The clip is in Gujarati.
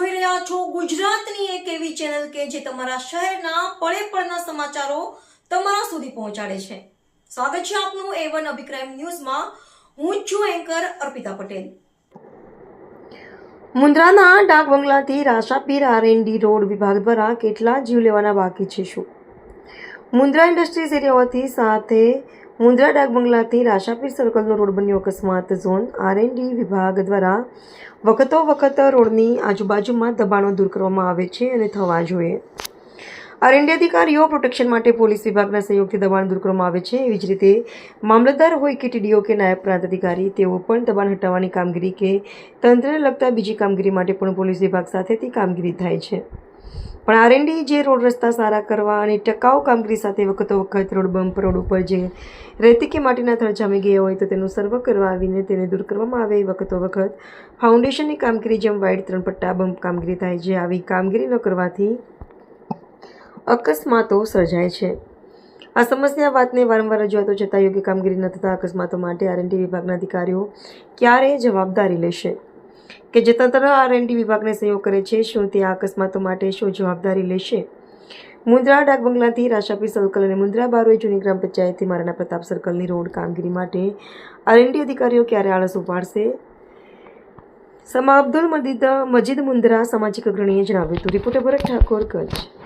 જોઈ રહ્યા છો ગુજરાતની એક એવી ચેનલ કે જે તમારા શહેરના પળે પળના સમાચારો તમારા સુધી પહોંચાડે છે। સ્વાગત છે આપનું A1 અભિક્રાઇમ ન્યૂઝમાં। હું છું એન્કર અર્પિતા પટેલ। મુન્દ્રાના ડાક બંગલાથી રાશાપીર R&D રોડ વિભાગ દ્વારા કેટલા જીવ લેવાના બાકી છે શું? મુન્દ્રા ઇન્ડસ્ટ્રીઝ એરિયાથી સાથે મુન્દ્રા ડાક બંગલાથી રાશાપીર સર્કલનો રોડ બન્યો અકસ્માત ઝોન। R&D વિભાગ દ્વારા વખતો વખત રોડની આજુબાજુમાં દબાણો દૂર કરવામાં આવે છે અને થવા જોઈએ। R&D અધિકારીઓ પ્રોટેક્શન માટે પોલીસ વિભાગના સહયોગથી દબાણ દૂર કરવામાં આવે છે। એવી જ રીતે મામલતદાર હોય કે TDO કે નાયબ પ્રાંત અધિકારી તેઓ પણ દબાણ હટાવવાની કામગીરી કે તંત્રને લગતા બીજી કામગીરી માટે પણ પોલીસ વિભાગ સાથેથી કામગીરી થાય છે। પણ R&D જે રોડ રસ્તા સારા કરવા અને ટકાઉ કામગીરી સાથે વખતો વખત રોડ બમ્પ રોડ ઉપર જે રેતી કે માટીના થડ જામી ગયા હોય તો તેનું સર્વે કરવાવીને તેને દૂર કરવામાં આવે। વખતો વખત ફાઉન્ડેશનની કામગીરી જેમ વાઇડ 3 પટ્ટા બમ્પ કામગીરી થાય છે। આવી કામગીરી ન કરવાથી અકસ્માતો સર્જાય છે। આ સમસ્યા વાતને વારંવાર રજૂઆતો છતાં યોગ્ય કામગીરી ન થતા અકસ્માતો માટે R&D વિભાગના અધિકારીઓ ક્યારે જવાબદારી લેશે કે જે તંત્ર R&D વિભાગને સહયોગ કરે છે શું તે આ અકસ્માતો માટે શું જવાબદારી લેશે? મુન્દ્રા ડાક બંગલાથી રાશાપીર સર્કલ અને મુન્દ્રા બારોઈ જૂની ગ્રામ પંચાયતથી મહારાણા પ્રતાપ સર્કલની રોડ કામગીરી માટે R&D અધિકારીઓ ક્યારે આળસ ઉપાડશે? સમા અબ્દુલ મજીદ મુન્દ્રા સામાજિક અગ્રણીએ જણાવ્યું હતું। રિપોર્ટર ભરત ઠાકોર, કચ્છ।